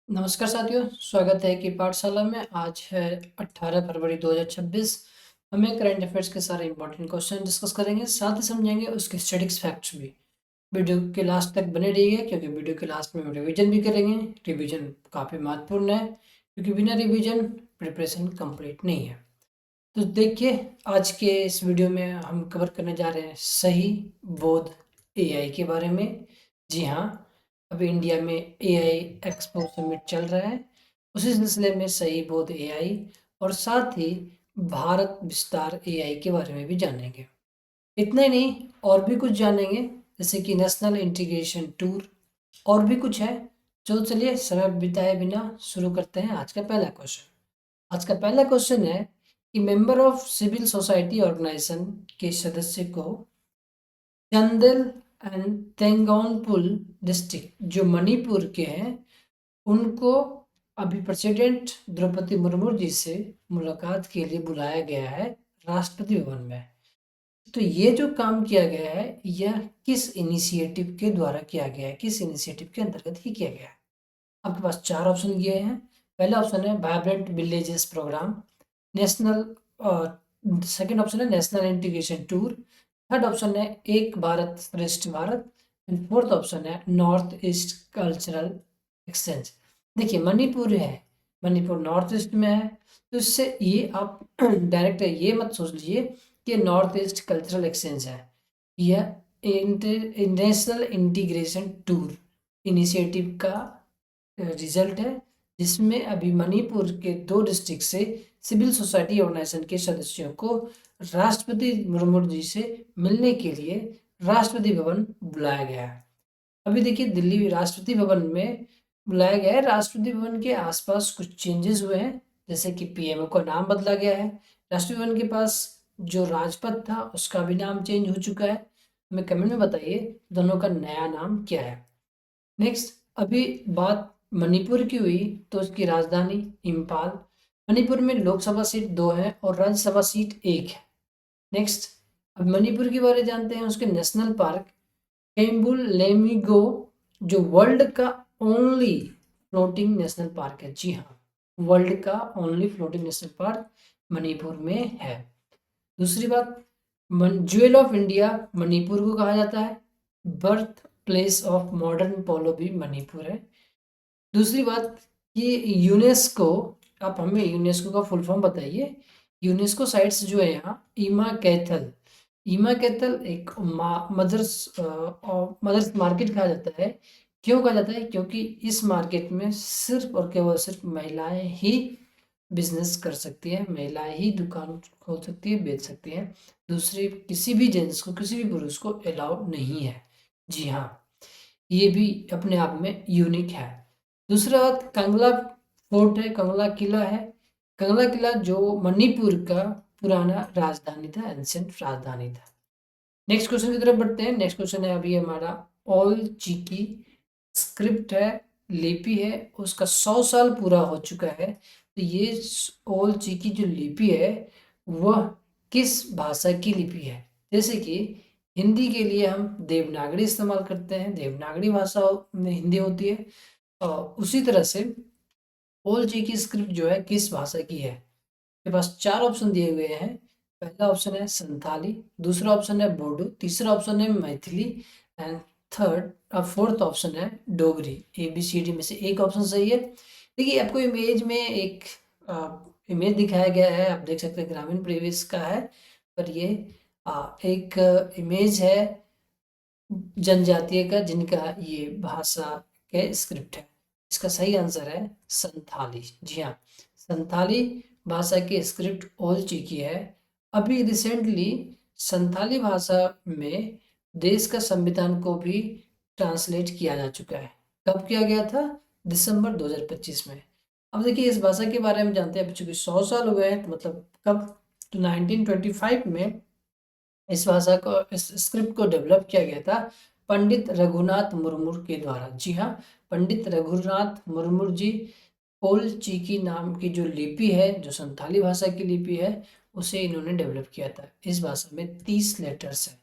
नमस्कार साथियों, स्वागत है कि पाठशाला में। आज है 18 फरवरी 2026। हमें करंट अफेयर्स के सारे इंपॉर्टेंट क्वेश्चन डिस्कस करेंगे, साथ ही समझेंगे उसके स्टैटिक्स फैक्ट्स भी। वीडियो के लास्ट तक बने रहिए क्योंकि वीडियो के लास्ट में हम रिवीजन भी करेंगे। रिवीजन काफ़ी महत्वपूर्ण है क्योंकि बिना रिवीजन प्रिपरेशन कंप्लीट नहीं है। तो देखिए, आज के इस वीडियो में हम कवर करने जा रहे हैं सही बोध एआई के बारे में। जी हाँ, अभी इंडिया में एआई एक्सपो समिट चल रहा है, उसी सिलसिले में सही बोध एआई और साथ ही भारत विस्तार एआई के बारे में भी जानेंगे। इतना ही नहीं, और भी कुछ जानेंगे, जैसे कि नेशनल इंटीग्रेशन टूर और भी कुछ है। चलिए समय बिताए बिना शुरू करते हैं आज का पहला क्वेश्चन। आज का पहला क्वेश्चन है कि member of civil society organisation के सदस्य को चंदेल एंड तेंगोनपुल डिस्ट्रिक्ट जो मणिपुर के हैं, उनको अभी प्रेसिडेंट द्रौपदी मुर्मू जी से मुलाकात के लिए बुलाया गया है राष्ट्रपति भवन में। तो ये जो काम किया गया है, यह किस इनिशिएटिव के द्वारा किया गया है, किस इनिशिएटिव के अंतर्गत ही किया गया है? आपके पास चार ऑप्शन दिए हैं। पहला ऑप्शन है vibrant villages programme, national second option है national integration tour, third option है Ek Bharat Shreshtha Bharat, and fourth option है नॉर्थ ईस्ट कल्चरल एक्सचेंज। देखिए, मणिपुर है, मणिपुर नॉर्थ ईस्ट में है, तो इससे ये आप डायरेक्ट ये मत सोच लीजिए कि नॉर्थ ईस्ट कल्चरल एक्सचेंज है। यह नेशनल इंटीग्रेशन टूर इनिशिएटिव का रिजल्ट है, जिसमें अभी मणिपुर के 2 डिस्ट्रिक्ट से सिविल सोसाइटी ऑर्गेनाइजेशन के सदस्यों को राष्ट्रपति मुर्मू जी से मिलने के लिए राष्ट्रपति भवन बुलाया गया है। अभी देखिए, दिल्ली राष्ट्रपति भवन में बुलाया गया है। राष्ट्रपति भवन के आसपास कुछ चेंजेस हुए हैं, जैसे कि पीएमओ का नाम बदला गया है। राष्ट्रपति भवन के पास जो राजपथ था उसका भी नाम चेंज हो चुका है। हमें कमेंट में बताइए दोनों का नया नाम क्या है। नेक्स्ट, अभी बात मणिपुर की हुई तो उसकी राजधानी इम्फाल। मणिपुर में लोकसभा सीट 2 है और राज्यसभा सीट 1 है। नेक्स्ट, अब मणिपुर के बारे में जानते हैं उसके नेशनल पार्क केम्बुल लेमिगो, जो वर्ल्ड का ओनली फ्लोटिंग नेशनल पार्क है। जी हाँ, वर्ल्ड का only floating national park Manipur में है। दूसरी बात, ज्वेल ऑफ इंडिया मणिपुर को कहा जाता है। बर्थ प्लेस ऑफ मॉडर्न पोलो भी मणिपुर है। दूसरी बात, ये यूनेस्को, आप हमें यूनेस्को का फुल फॉर्म बताइए। यूनेस्को साइट्स जो है यहाँ ईमा कैथल, ईमा कैथल एक मदर्स मदर्स मार्केट कहा जाता है। क्यों कहा जाता है? क्योंकि इस मार्केट में सिर्फ और केवल सिर्फ महिलाएं ही बिजनेस कर सकती हैं, महिलाएं ही दुकान खोल सकती है, बेच सकती हैं। दूसरे किसी भी जेंट्स को, किसी भी पुरुष को अलाउ नहीं है। जी हाँ, ये भी अपने आप में यूनिक है। दूसरा बात, कंगला फोर्ट है, कंगला किला है। कंगला किला जो मणिपुर का पुराना राजधानी था, एंशियंट राजधानी था। नेक्स्ट क्वेश्चन की तरफ बढ़ते हैं। नेक्स्ट क्वेश्चन है अभी हमारा ऑल चिकी स्क्रिप्ट है, लिपि है, उसका 100 साल पूरा हो चुका है। तो ये ऑल चिकी जो लिपि है वह किस भाषा की लिपि है? जैसे कि हिंदी के लिए हम देवनागरी इस्तेमाल करते हैं, देवनागरी भाषा में हिंदी होती है, और उसी तरह से ऑल चिकी स्क्रिप्ट जो है किस भाषा की है? के पास चार ऑप्शन दिए हुए हैं। पहला ऑप्शन है संथाली, दूसरा ऑप्शन है बोडो, तीसरा ऑप्शन है मैथिली, एंड फोर्थ ऑप्शन है डोगरी। ABCD में से एक ऑप्शन सही है। देखिए, आपको इमेज में एक इमेज दिखाया गया है, आप देख सकते हैं ग्रामीण परिवेश का है, पर ये एक इमेज है जनजातीय का जिनका ये भाषा के स्क्रिप्ट है। इसका सही आंसर है संथाली। जी हाँ, संथाली भाषा की स्क्रिप्ट ओल चिकी है। अभी रिसेंटली संथाली भाषा में देश का संविधान को भी ट्रांसलेट किया जा चुका है। कब किया गया था? दिसंबर 2025 में। अब देखिए, इस भाषा के बारे में जानते हैं। अब चूंकि 100 साल हुए हैं, तो मतलब कब? तो 1925 में इस भाषा को, इस स्क्रिप्ट को डेवलप किया गया था पंडित रघुनाथ मुर्मू के द्वारा। जी हाँ, पंडित रघुनाथ मुर्मू जी ओल चिकी नाम की जो लिपि है, जो संथाली भाषा की लिपि है, उसे इन्होंने डेवलप किया था। इस भाषा में 30 लेटर्स है।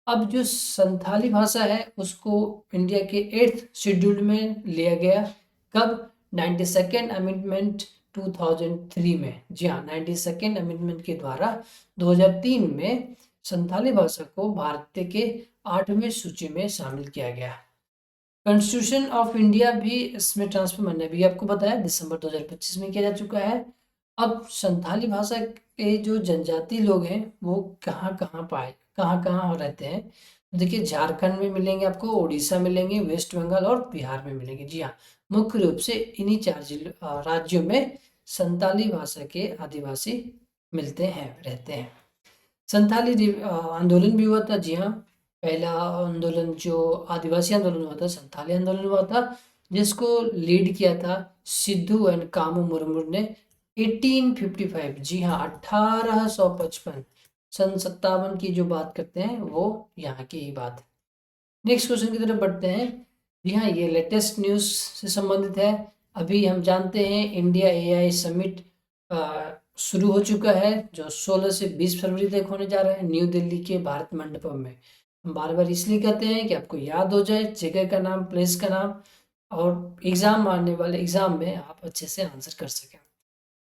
अब जो संथाली भाषा है उसको इंडिया के 8th शेड्यूल में लिया गया। कब? 92nd अमेंडमेंट 2003 में, जी हाँ 92nd अमेंडमेंट के द्वारा 2003 में संथाली भाषा को भारत के 8वें सूची में शामिल किया गया। कॉन्स्टिट्यूशन ऑफ इंडिया भी इसमें ट्रांसफर मैंने भी आपको बताया दिसंबर 2025 में किया जा चुका है। अब संथाली भाषा के जो जनजाति लोग हैं वो कहाँ कहाँ रहते हैं, देखिए झारखंड में मिलेंगे आपको, उड़ीसा मिलेंगे, वेस्ट बंगाल और बिहार में मिलेंगे। जी हाँ, मुख्य रूप से इन्हीं 4 राज्यों में संथाली भाषा के आदिवासी मिलते हैं, रहते हैं। संथाली आंदोलन भी हुआ था, जी हाँ, पहला आंदोलन जो आदिवासी आंदोलन हुआ था संथाली आंदोलन हुआ था, जिसको लीड किया था सिद्धू एंड कामू मुर्मू ने 1855, जी हाँ 1855 सन 57 की जो बात करते हैं वो यहाँ की ही बात है। नेक्स्ट क्वेश्चन की तरफ बढ़ते हैं। जी हाँ, ये लेटेस्ट न्यूज़ से संबंधित है। अभी हम जानते हैं इंडिया एआई समिट शुरू हो चुका है, जो 16 से 20 फरवरी तक होने जा रहा है न्यू दिल्ली के भारत मंडपम में। हम बार बार इसलिए कहते हैं कि आपको याद हो जाए जगह का नाम, प्लेस का नाम, और एग्ज़ाम आने वाले एग्ज़ाम में आप अच्छे से आंसर कर सकें।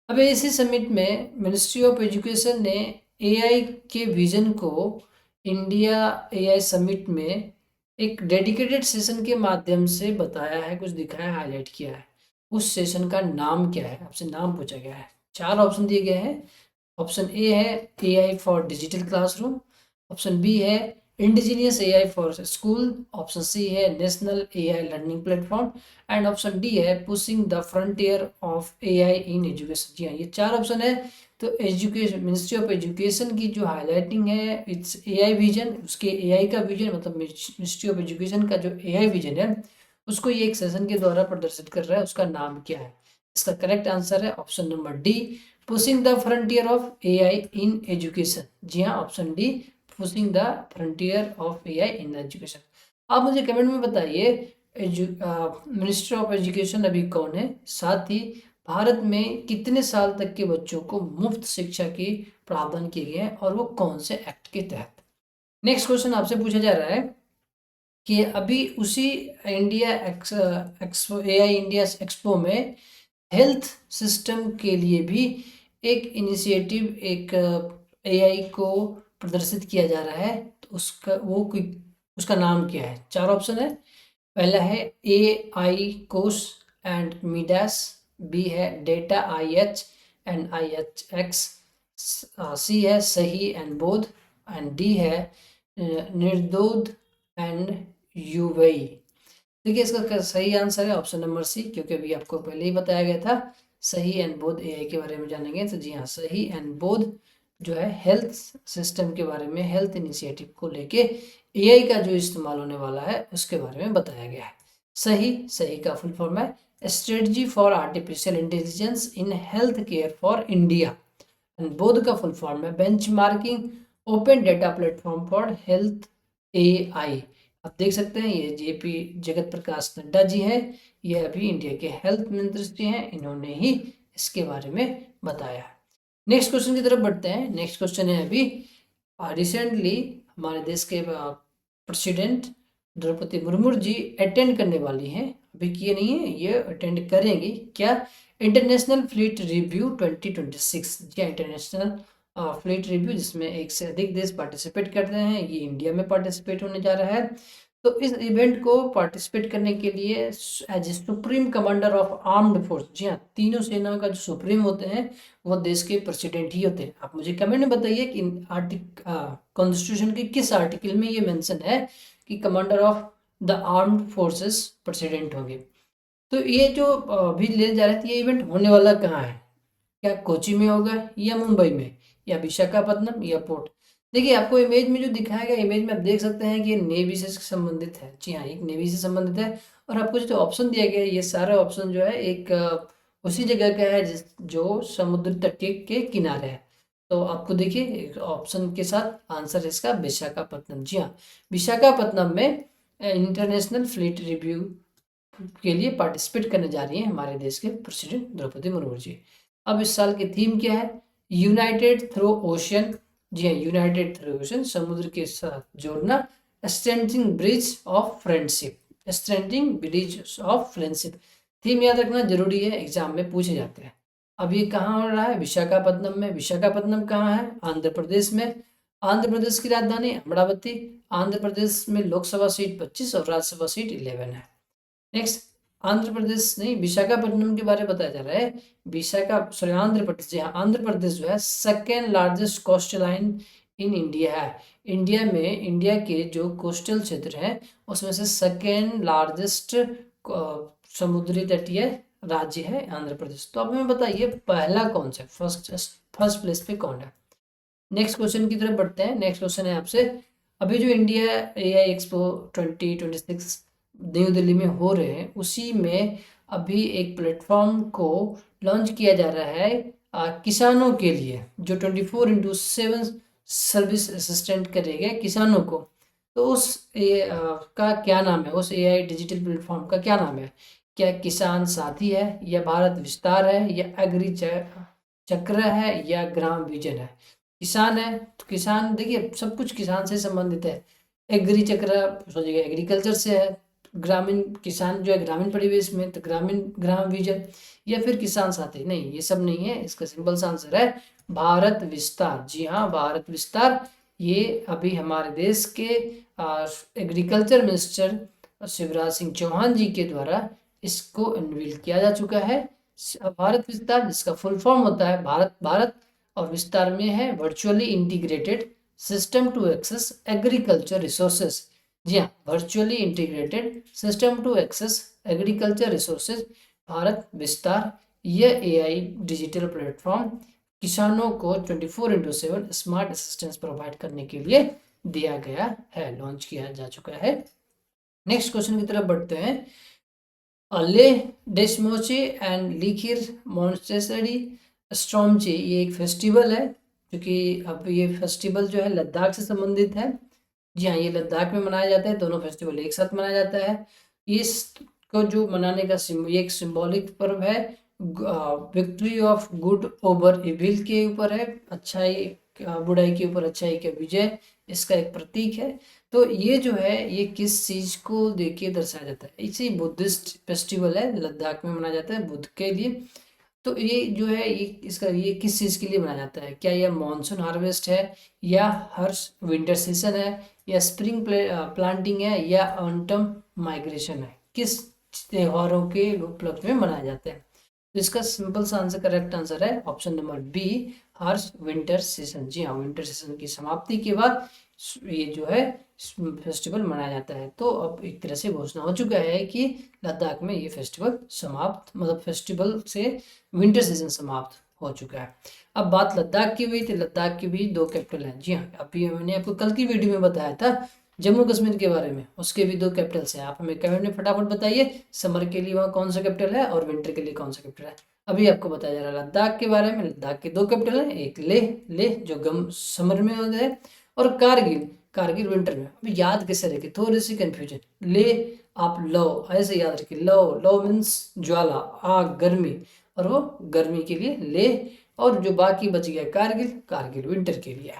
अब इसी समिट में मिनिस्ट्री ऑफ एजुकेशन ने एआई के विजन को इंडिया एआई समिट में एक डेडिकेटेड सेशन के माध्यम से बताया है, कुछ दिखाया, हाईलाइट किया है। उस सेशन का नाम क्या है, आपसे नाम पूछा गया है। 4 ऑप्शन दिए गए हैं। ऑप्शन ए है AI for digital classroom, option B है indigenous AI for school, option C है national AI learning platform, and option D है pushing the frontier of AI in education. जी हाँ, ये 4 ऑप्शन है। तो एजुकेशन, मिनिस्ट्री ऑफ एजुकेशन की जो हाईलाइटिंग है इट्स एआई विजन, उसके एआई का विजन, मतलब मिनिस्ट्री ऑफ एजुकेशन का जो एआई विजन है उसको ये एक सेशन के द्वारा प्रदर्शित कर रहा है। उसका नाम क्या है? इसका करेक्ट आंसर है option number D, pushing the frontier of AI in education. जी हाँ, option D, pushing the frontier of AI in education. आप मुझे कमेंट में बताइए मिनिस्टर ऑफ एजुकेशन अभी कौन है, साथ ही भारत में कितने साल तक के बच्चों को मुफ्त शिक्षा की प्रावधान किए गए हैं और वो कौन से एक्ट के तहत। नेक्स्ट क्वेश्चन आपसे पूछा जा रहा है कि अभी उसी India expo, AI India expo में हेल्थ सिस्टम के लिए भी एक इनिशिएटिव, एक एआई को प्रदर्शित किया जा रहा है। तो उसका नाम क्या है? 4 ऑप्शन है। पहला है ए आई कोस एंड मीडास, बी है data I H and I H X, C है सही एंड बोध, एंड डी है निर्दोध एंड यूवई। देखिए इसका सही आंसर है ऑप्शन नंबर सी, क्योंकि अभी आपको पहले ही बताया गया था। सही एंड बोध एआई के बारे में जानेंगे तो जी हाँ, सही एंड बोध जो है हेल्थ सिस्टम के बारे में, हेल्थ इनिशिएटिव को लेके एआई का जो इस्तेमाल होने वाला है उसके बारे में बताया गया है। सही का फुल फॉर्म है strategy for artificial intelligence in health care for India, and बोध का फुल फॉर्म है benchmarking open data platform for health AI. आप देख सकते हैं ये जेपी जगत प्रकाश नड्डा जी हैं, ये अभी इंडिया के हेल्थ मिनिस्टर जी हैं, इन्होंने ही इसके बारे में बताया। नेक्स्ट क्वेश्चन की तरफ बढ़ते हैं। नेक्स्ट क्वेश्चन है अभी रिसेंटली हमारे देश के प्रेसिडेंट द्रौपदी मुर्मू जी अटेंड करने वाली हैं, अभी किए नहीं है, ये अटेंड करेंगी क्या? International fleet review 2026। क्या इंटरनेशनल फ्लीट रिव्यू, जिसमें 1 से अधिक देश पार्टिसिपेट करते हैं, ये इंडिया में पार्टिसिपेट होने जा रहा है। तो इस इवेंट को पार्टिसिपेट करने के लिए as a supreme commander of armed force, जी हाँ, तीनों सेनाओं का जो सुप्रीम होते हैं वो देश के प्रेसिडेंट ही होते हैं। आप मुझे कमेंट में बताइए कि कॉन्स्टिट्यूशन के किस आर्टिकल में ये मेंशन है कि commander of the armed forces president होंगे। तो ये जो अभी ले जा रहे थे, ये इवेंट होने वाला कहाँ है? क्या कोची में होगा या मुंबई में या विशाखापट्टनम या पोर्ट? देखिए आपको इमेज में जो दिखाया गया, इमेज में आप देख सकते हैं कि ये नेवी से संबंधित है। जी हाँ, एक नेवी से संबंधित है। और आपको जो ऑप्शन दिया गया है, ये सारे ऑप्शन जो है एक उसी जगह का है जो समुद्र तट के किनारे है। तो आपको देखिए ऑप्शन के साथ आंसर इसका विशाखापट्टनम। जी हाँ, विशाखापट्टनम में इंटरनेशनल फ्लीट रिव्यू के लिए पार्टिसिपेट करने जा रही हैं हमारे देश के प्रेसिडेंट द्रौपदी मुर्मू जी। अब इस साल की थीम क्या है? United through ocean. जी हाँ, यूनाइटेड थ्रू ओशियन, समुद्र के साथ जोड़ना, strengthening bridge of friendship, strengthening bridge of friendship. Theme याद रखना जरूरी है, एग्जाम में पूछे जाते हैं। अब ये कहाँ हो रहा है? विशाखापत्तनम में। विशाखापत्तनम कहाँ है? आंध्र प्रदेश में। आंध्र प्रदेश की राजधानी अमरावती। आंध्र प्रदेश में लोकसभा सीट 25 और राज्यसभा सीट 11 है। नेक्स्ट, आंध्र प्रदेश नहीं, विशाखापट्टनम के बारे में बताया जा रहा है। आंध्र प्रदेश, जी हाँ, आंध्र प्रदेश जो है second largest coastal line in India है। इंडिया में, इंडिया के जो कोस्टल क्षेत्र है उसमें से सेकेंड लार्जेस्ट समुद्री तटीय राज्य है आंध्र प्रदेश। तो अब हमें बताइए पहला कौन सा, फर्स्ट प्लेस पे कौन है। नेक्स्ट क्वेश्चन की तरफ बढ़ते हैं। नेक्स्ट क्वेश्चन है आपसे, अभी जो India AI expo 2026 new Delhi में हो रहे हैं, उसी में अभी एक प्लेटफॉर्म को लॉन्च किया जा रहा है किसानों के लिए, जो 24/7 सर्विस असिस्टेंट करेगा किसानों को। तो उस का क्या नाम है? उस एआई डिजिटल प्लेटफॉर्म का क्या नाम है? क्या किसान साथी है, या भारत विस्तार है, या एग्री चक्र है, या ग्राम विजन है? किसान है तो किसान, देखिए सब कुछ किसान से संबंधित है। एग्री चक्र सोचिएगा एग्रीकल्चर से है। ग्रामीण किसान जो है ग्रामीण परिवेश में, तो ग्रामीण ग्राम विजन, या फिर किसान साथी, नहीं ये सब नहीं है। इसका सिंपल सा आंसर है भारत विस्तार। जी हाँ, भारत विस्तार। ये अभी हमारे देश के एग्रीकल्चर मिनिस्टर शिवराज सिंह चौहान जी के द्वारा इसको अनवील किया जा चुका है। भारत विस्तार, जिसका फुल फॉर्म होता है भारत भारत, और विस्तार में है virtually integrated system to access agriculture resources. जी हाँ, virtually integrated system to access agriculture resources, Bharat Vistaar. यह एआई डिजिटल प्लेटफॉर्म किसानों को 24/7 स्मार्ट असिस्टेंस प्रोवाइड करने के लिए दिया गया है, लॉन्च किया जा चुका है। नेक्स्ट क्वेश्चन की तरफ बढ़ते हैं। ले डेस्मोचे एंड लिखिर मोन्टेसरी स्ट्रोमचे, ये एक फेस्टिवल है, क्योंकि अब ये फेस्टिवल जो है लद्दाख से संबंधित है। जी हाँ, ये लद्दाख में मनाया जाता है, दोनों फेस्टिवल एक साथ मनाया जाता है। इसको जो मनाने का ये एक सिंबॉलिक पर्व है, victory of good over evil के ऊपर है, अच्छाई बुराई के ऊपर अच्छाई का विजय, इसका एक प्रतीक है। तो ये जो है ये किस चीज को देख के दर्शाया जाता है? इसे बुद्धिस्ट फेस्टिवल है, लद्दाख में मनाया जाता है बुद्ध के लिए। तो ये जो है ये किस चीज के लिए मनाया जाता है? क्या यह मानसून हार्वेस्ट है, या हर्ष विंटर सीजन है, या स्प्रिंग प्लांटिंग है, या ऑटम माइग्रेशन है? किस त्योहारों के उपलक्ष्य में मनाया जाता है? तो इसका सिंपल सा आंसर, करेक्ट आंसर है ऑप्शन नंबर बी, हर्ष विंटर सीजन। जी हाँ, विंटर सीजन की समाप्ति के बाद ये जो है फेस्टिवल मनाया जाता है। तो अब एक तरह से घोषणा हो चुका है कि लद्दाख में ये फेस्टिवल समाप्त, मतलब फेस्टिवल से विंटर सीजन समाप्त हो चुका है। अब बात लद्दाख की हुई, तो लद्दाख की भी 2 कैपिटल हैं। जी हाँ, अभी मैंने आपको कल की वीडियो में बताया था जम्मू कश्मीर के बारे में, उसके भी 2 कैपिटल्स हैं। आप हमें कमेंट में फटाफट बताइए समर के लिए वहाँ कौन सा कैपिटल है और विंटर के लिए कौन सा कैपिटल है। अभी आपको बताया जा रहा है लद्दाख के बारे में। लद्दाख के 2 कैपिटल हैं, एक लेह जो गम समर में होता है, और कारगिल विंटर में। अभी याद कैसे रखे, थोड़ी सी कंफ्यूजन। ले आप लो ऐसे याद रखिए, लो मीन्स ज्वाला, आग, गर्मी, और वो गर्मी के लिए ले, और जो बाकी बच गया कारगिल विंटर के लिए।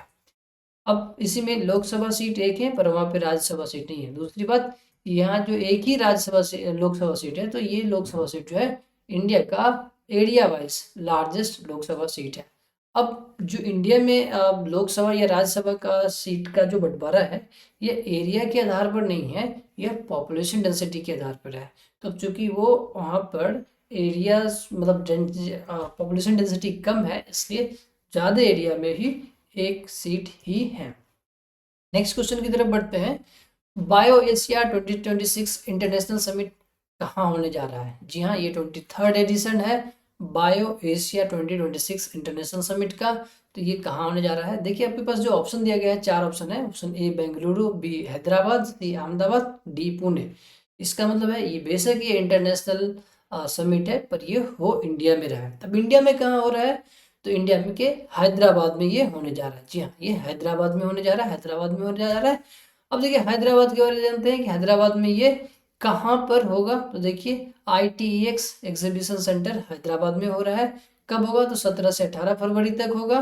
अब इसी में लोकसभा सीट एक है, पर वहाँ पे राज्यसभा सीट नहीं है। दूसरी बात, यहाँ जो एक ही लोकसभा सीट है, तो ये लोकसभा सीट जो है इंडिया का area wise largest Lok Sabha seat है। अब जो इंडिया में लोकसभा या राज्यसभा का सीट का जो बंटवारा है, ये एरिया के आधार पर नहीं है, यह पॉपुलेशन डेंसिटी के आधार पर है। तो चूंकि वो वहाँ पर एरिया, मतलब पॉपुलेशन डेंसिटी कम है, इसलिए ज़्यादा एरिया में ही एक सीट ही है। नेक्स्ट क्वेश्चन की तरफ बढ़ते हैं। बायो एशिया 2026 इंटरनेशनल समिट कहाँ होने जा रहा है? जी हाँ, ये 23rd एडिशन है बायो एशिया 2026 इंटरनेशनल समिट का। तो ये कहाँ होने जा रहा है? देखिए आपके पास जो ऑप्शन दिया गया है, 4 ऑप्शन है। Option A Bengaluru, B Hyderabad, C Ahmedabad, D Pune. इसका मतलब है ये बेशक ये इंटरनेशनल समिट है, पर ये हो इंडिया में रहा है। अब इंडिया में कहाँ हो रहा है? तो इंडिया में के हैदराबाद में ये होने जा रहा है। जी हाँ, ये हैदराबाद में होने जा रहा है, हैदराबाद में होने जा रहा है। अब देखिए हैदराबाद के बारे में जानते हैं कि हैदराबाद में ये कहाँ पर होगा। तो देखिए ITEX एग्जीबिशन सेंटर हैदराबाद में हो रहा है। कब होगा? तो 17 से 18 फरवरी तक होगा।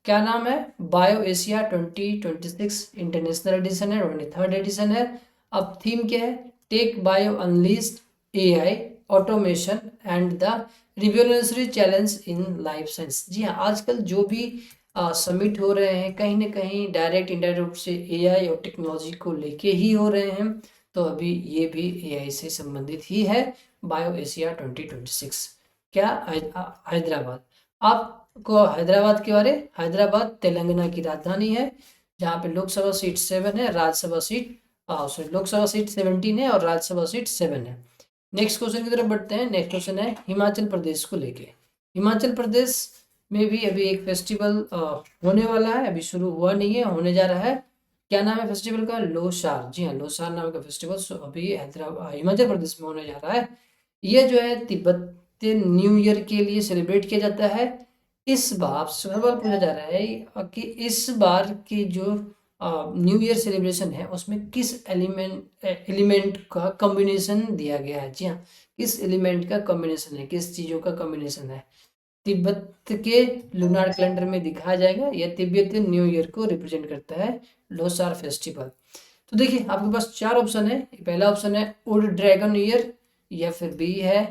क्या नाम है? बायो एशिया 2026 इंटरनेशनल एडिशन है, 23rd एडिशन है। अब थीम क्या है? Tech bio unleashed AI automation and the revolutionary challenge in life science. जी हाँ, आजकल जो भी समिट हो रहे हैं कहीं ना कहीं डायरेक्ट इनडायरेक्ट रूप से एआई और टेक्नोलॉजी को लेके ही हो रहे हैं। तो अभी ये भी एआई से संबंधित ही है। बायो एशिया 2026 क्या हैदराबाद। आपको हैदराबाद के बारे, हैदराबाद तेलंगाना की राजधानी है, जहाँ पे लोकसभा सीट 7 है, Rajya Sabha seat sorry Lok Sabha seat 17 है और राज्यसभा सीट 7 है। नेक्स्ट क्वेश्चन की तरफ बढ़ते हैं। नेक्स्ट क्वेश्चन है हिमाचल प्रदेश को लेके। हिमाचल प्रदेश में भी अभी एक फेस्टिवल होने वाला है, अभी शुरू हुआ नहीं है, होने जा रहा है। क्या नाम है फेस्टिवल का? लोसार। जी हाँ, लोसार नाम का फेस्टिवल अभी हैदराबाद हिमाचल प्रदेश में होने जा रहा है। ये जो है तिब्बतियन न्यू ईयर के लिए सेलिब्रेट किया जाता है। इस बार सवाल पूछा जा रहा है कि इस बार की जो न्यू ईयर सेलिब्रेशन है उसमें किस एलिमेंट का कॉम्बिनेशन दिया गया है। जी हाँ, किस एलिमेंट का कॉम्बिनेशन है, किस चीज़ों का कॉम्बिनेशन है। तिब्बत के लूनार कैलेंडर में दिखाया जाएगा। यह तिब्बतियन न्यू ईयर को रिप्रेजेंट करता है, लोसार फेस्टिवल। तो देखिए आपके पास 4 ऑप्शन है। पहला ऑप्शन है वुड ड्रैगन ईयर, या फिर बी है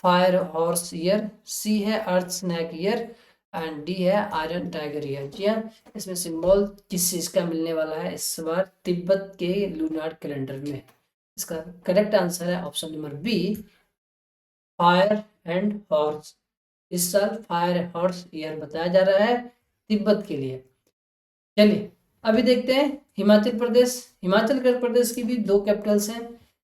फायर हॉर्स ईयर, सी है अर्थ स्नैक ईयर एंड डी है आयरन टाइगर ईयर। जी हाँ, इसमें सिंबल किस चीज़ का मिलने वाला है इस बार तिब्बत के लूनार कैलेंडर में? इसका करेक्ट आंसर है option number B, fire and horse. इस साल फायर हॉर्स ईयर बताया जा रहा है तिब्बत के लिए। चलिए अभी देखते हैं हिमाचल प्रदेश। हिमाचल प्रदेश की भी 2 कैपिटल्स हैं,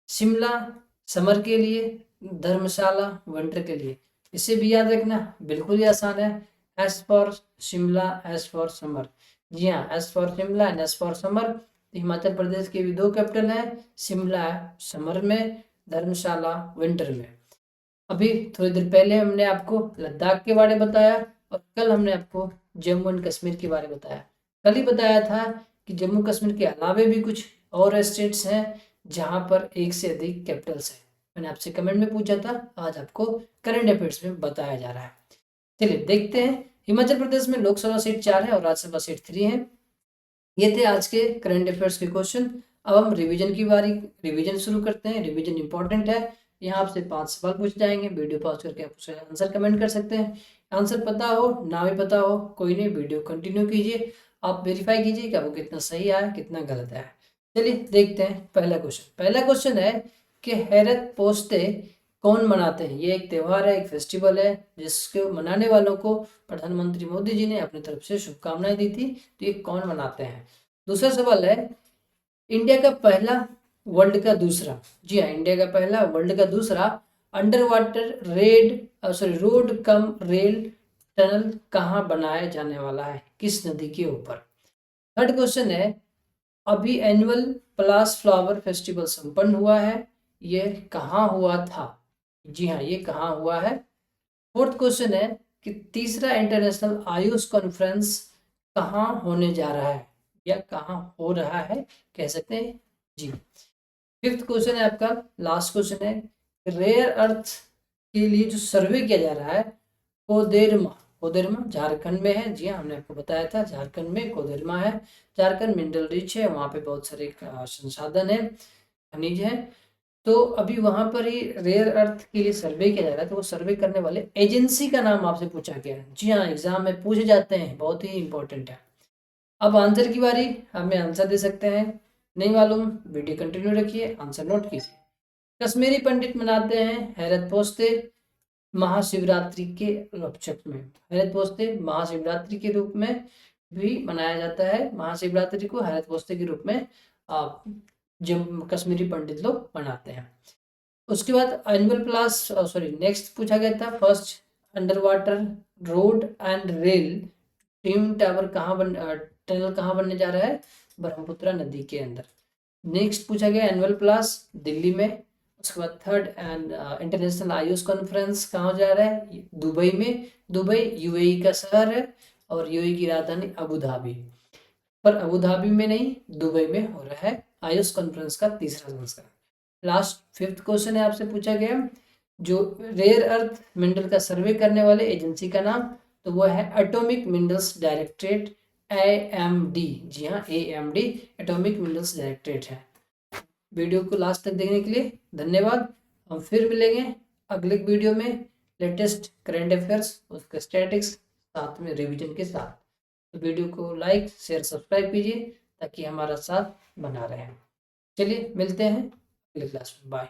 शिमला समर के लिए, धर्मशाला विंटर के लिए। इसे भी याद रखना, बिल्कुल ही आसान है। S for Shimla, S for summer. जी हाँ, S for Shimla and S for summer. Himachal Pradesh की भी 2 कैपिटल हैं, शिमला समर में, धर्मशाला विंटर में। अभी थोड़ी देर पहले हमने आपको लद्दाख के बारे में बताया और कल हमने आपको जम्मू एंड कश्मीर के बारे में बताया। कल ही बताया था कि जम्मू कश्मीर के अलावे भी कुछ और स्टेट्स हैं जहां पर एक से अधिक कैपिटल्स हैं। मैंने आपसे कमेंट में पूछा था, आज आपको करंट अफेयर्स में बताया जा रहा है। चलिए देखते हैं। हिमाचल प्रदेश में लोकसभा सीट 4 है और राज्यसभा सीट 3 है। ये थे आज के करंट अफेयर्स के क्वेश्चन। अब हम रिवीजन की बारी, रिवीजन शुरू करते हैं। रिवीजन इंपॉर्टेंट है। यहाँ आपसे 5 सवाल पूछ जाएंगे, वीडियो पॉज करके आप उसका आंसर कमेंट कर सकते हैं। आंसर पता हो ना भी पता हो कोई नहीं, वीडियो कंटिन्यू कीजिए, आप वेरीफाई कीजिए कि आपको कितना सही आया कितना गलत आया। चलिए देखते हैं पहला क्वेश्चन। पहला क्वेश्चन है कि हैरत पोस्ते कौन मनाते हैं? ये एक त्यौहार है, एक फेस्टिवल है जिसको मनाने वालों को प्रधानमंत्री मोदी जी ने अपनी तरफ से शुभकामनाएं दी थी। तो ये कौन मनाते हैं? दूसरा सवाल है इंडिया का पहला वर्ल्ड का दूसरा, जी हाँ, इंडिया का पहला वर्ल्ड का दूसरा under water road cum rail tunnel कहाँ बनाया जाने वाला है, किस नदी के ऊपर? थर्ड क्वेश्चन है अभी एनुअल पलास फ्लावर फेस्टिवल संपन्न हुआ है, ये कहाँ हुआ था? जी हाँ, ये कहाँ हुआ है? फोर्थ क्वेश्चन है कि तीसरा इंटरनेशनल आयुष कॉन्फ्रेंस कहाँ होने जा रहा है या कहाँ हो रहा है कह सकते हैं। जी, फिफ्थ क्वेश्चन है आपका, लास्ट क्वेश्चन है रेयर अर्थ के लिए जो सर्वे किया जा रहा है कोदेरमा, कोदेरमा झारखंड में है। जी हाँ, हमने आपको बताया था झारखंड में कोदेरमा है। झारखंड मिनरल रिच है, वहाँ पे बहुत सारे संसाधन है, खनिज है। तो अभी वहां पर ही रेयर अर्थ के लिए सर्वे किया जा रहा है। तो वो सर्वे करने वाले एजेंसी का नाम आपसे पूछा गया है। जी हाँ, एग्जाम में पूछे जाते हैं, बहुत ही इंपॉर्टेंट है। अब आंसर की बारी, हमें आंसर दे सकते हैं। नहीं मालूम, वीडियो कंटिन्यू रखिए, आंसर नोट कीजिए। कश्मीरी पंडित मनाते हैं हैरत पोस्ते महाशिवरात्रि के उपलक्ष्य में। हैरत पोस्ते महाशिवरात्रि के रूप में भी मनाया जाता है। महाशिवरात्रि को हैरत पोस्ते के रूप में जब कश्मीरी पंडित लोग मनाते हैं। उसके बाद एनुअल प्लस नेक्स्ट पूछा गया था first under water road and rail twin tower tunnel कहाँ बनने जा रहा है? ब्रह्मपुत्र नदी के अंदर। नेक्स्ट पूछा गया एनुअल प्लस दिल्ली में। उसके बाद third and international Ayush conference कहाँ जा रहा है? दुबई में। दुबई यूएई का शहर है और यूएई की राजधानी अबू धाबी, पर अबू धाबी में नहीं दुबई में हो रहा है आयुष कॉन्फ्रेंस का तीसरा संस्करण। लास्ट फिफ्थ क्वेश्चन है आपसे पूछा गया जो रेयर अर्थ मिनरल का सर्वे करने वाले एजेंसी का नाम, तो वो है एटॉमिक मिनरल्स डायरेक्टरेट, AMD। जी हाँ, AMD एटॉमिक मिनरल्स डायरेक्टरेट है। वीडियो को लास्ट तक देखने के लिए धन्यवाद। हम फिर मिलेंगे अगले वीडियो में लेटेस्ट करंट अफेयर्स, उसके स्टैटिक्स, साथ में रिवीजन के साथ। तो वीडियो को लाइक शेयर सब्सक्राइब कीजिए ताकि हमारा साथ बना रहे। चलिए मिलते हैं अगली क्लास में। बाय।